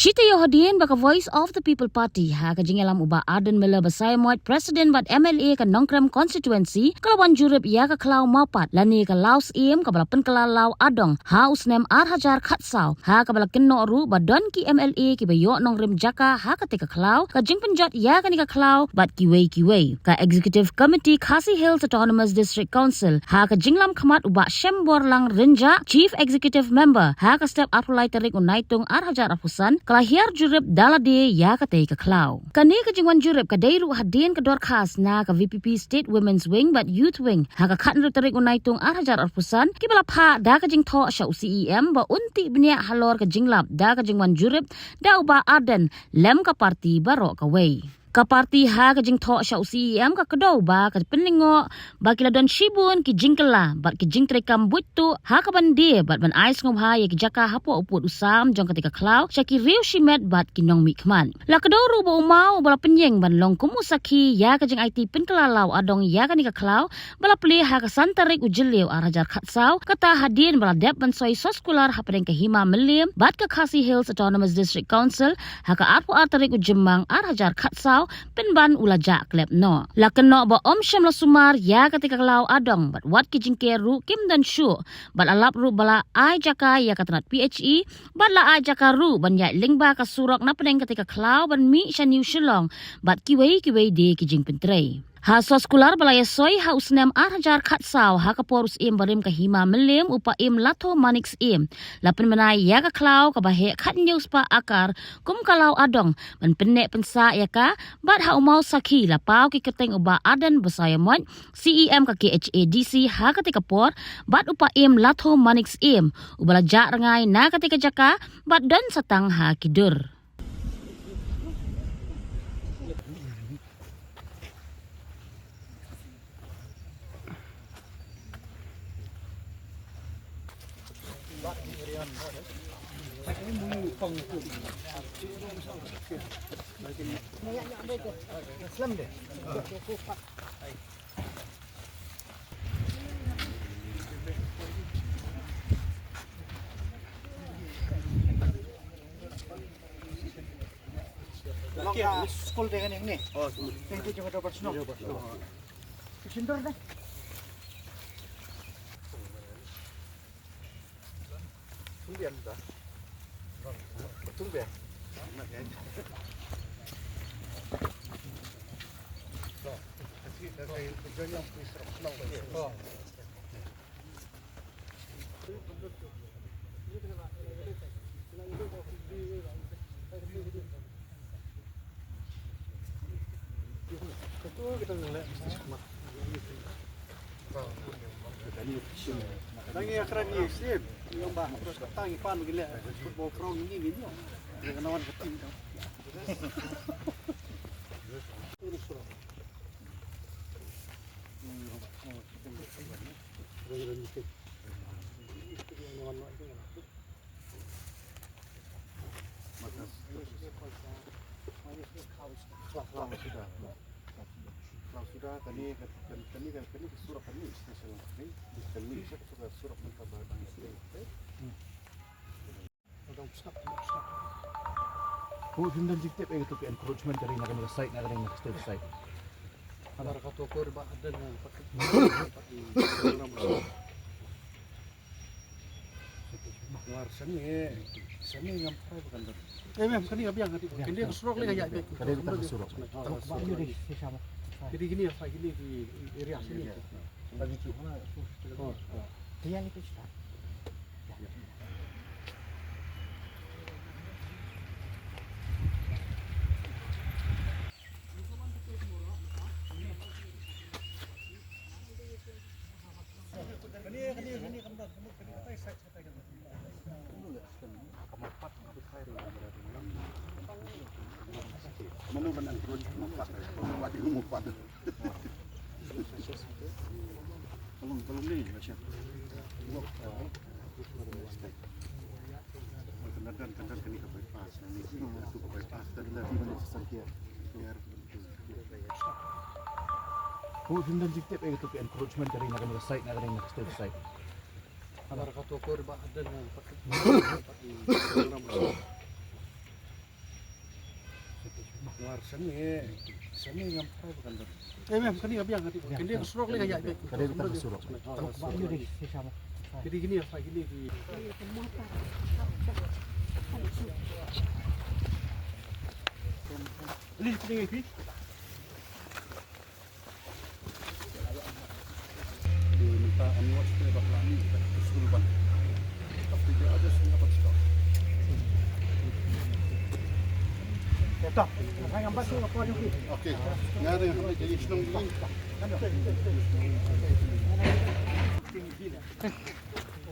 Shita Yohadien baka Voice of the People Party ha kajingelam uba Aden Miller basai moit President bat MLA ka Nongkrem constituency kalawan jurip ya ka Klau Mapat lani ka Laos im ka bala penkala Lau Adong ha usnem Hajar Khatsau ha ka bala kenno ru badon ki MLA ki bayo Nongkrem Jaka ha ka tika Klau ka jing penjot ya ka ni ka Klau bat kiwei ka Executive Committee Khasi Hills Autonomous District Council ha ka jinglam khamat uba Shembor Lang Renja Chief Executive Member ha ka step apulai tarik unaitung Hajar Afusan Kalahir jurip dalade ya katei ka Klau. Kani ka jingwan jurip ka dairu hadin ka dorkas na ka VPP State Women's Wing but Youth Wing. Ha ka khatn tarik unaitung Hajar Arpusan ki bala pha da ka jing tho sha UCEM ba unti bnia halor ka jinglap da ka jingwan jurip da uba Aden lem ka parti baro ka wei. Ka parti ha ka jing tho sha UCEM ka kedau ba ka peningo ba kila don shibun ki jingkela bat ki jing trekam butu ha ka bandi bat ban ais ngob ha ya ki jaka hapo uput usam jong ketika Klau syaki riu shimet bat ki nong mikman la kedau ru bo mau bala penyeng ban long kumusaki ya ka jing IT penkelalau adong ya ka ni ka Klau bala pli ha ka santarik ujeliu Hajar Khatsau kata hadin bala dep ban soi soskular ha pedeng ka hima melim bat ka Khasi Hills Autonomous District Council ha ka arpu artarik ujemang Hajar Khatsau penban ulajak klep no. Lakeno ba om syam la sumar ya ketika Klau Adong bat wat ki jingke ru kim dan shu bat alap ru bala ai jaka ya katanat PHE bat la ai jaka ru ban ya lingba ka surok na peneng ketika Klau ban mi shaniu shilong bat kiwei de ki jing pentrei. Ha soskular balaya soi ha usnem Hajar Khatsau ha ka porus im barim ka hima melim upa im lato manix im lapen menai ya ka Klau ka bahe khat news pa akar kum Kalau Adong ban penek pensa ya ka bat ha umau saki la pau ki keteng uba Aden besaya mon CEM ka KHADC ha ka tika por bat upa im lato manix im ubala jak rengai na ka tika jaka bat dan satang ha kidur. School dengan yang ni. Oh, itu cuma dapat snow. Sindor deh. Tumbian dah. Tumbian. Kita ngeliat lagi akran ni sip yang bah terus ketang ipan gila football crowd ini gini dengan kawan ketim tu sudah tadi surat kami nasional ini kami surat mengkabar ini orang stop who din dikte pe to encouragement dari naga site naga ng state site agar ka to kor ba adan ng luar seni yang apa bukan mem seni abiang ini surok lagi ya kada kita surok jadi gini apa gini di area sini bagi mana dia ni kita Mana benar terus mufat, wadi mufat. Tolong ni macam. Benar kini ke bypass, ni tu ke bypass dan lagi banyak sesakia. Biar. Who din dikte pe to encouragement dari naga site naga ng state site. Agar ka to kor ba adan ng Luar seni ngampai bukan ber. Mem, kani apa yang kani dia kesurok lagi kayak gitu. Kani kita kesurok. Jadi gini ya, gini di. Lihat ini sih. Diminta anwar supaya baklani kesurupan. Tapi dia ada dapat stok. Tetap, saya ngambil tu apa juga. Okey, nggak ada yang boleh jadi senang ini.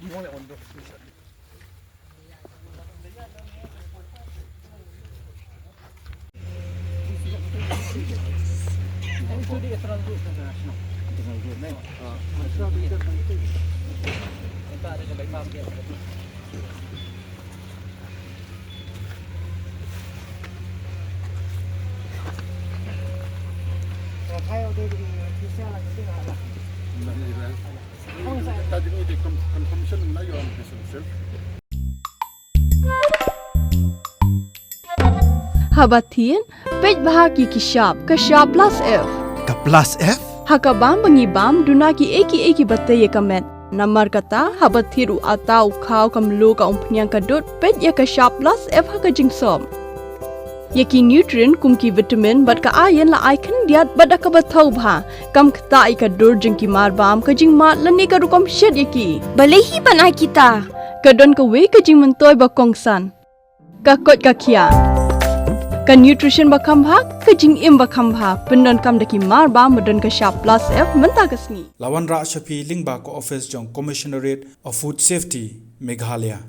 Mulai untuk. Tadi ini di confirmation mana yang besar. Habatin, pej bahagi kishap, kashap plus F. Ka plus F? Hakabam bangibam dunaki eki bataye kamet. Namar kata habathiru atau kau kamlu ka umpnyang kadut pej ya kashap plus F hakajingsom. Yaki nutrient kumki vitamin bat ka ayan la icon diat bat ka bathau bha kam kta ka dur jingki marbam ka jing mat lani ka rukom shed yaki balehi bana kita kadon ka we ka jing mentoy ba kongsan ka kot ka khia ka nutrition ba kham bha ka jing im ba kham bha pendon kam daki marbam madon ka sharp plus F menta kasni Lawan Ra Shafi Lingba ko office jong Commissionerate of Food Safety Meghalaya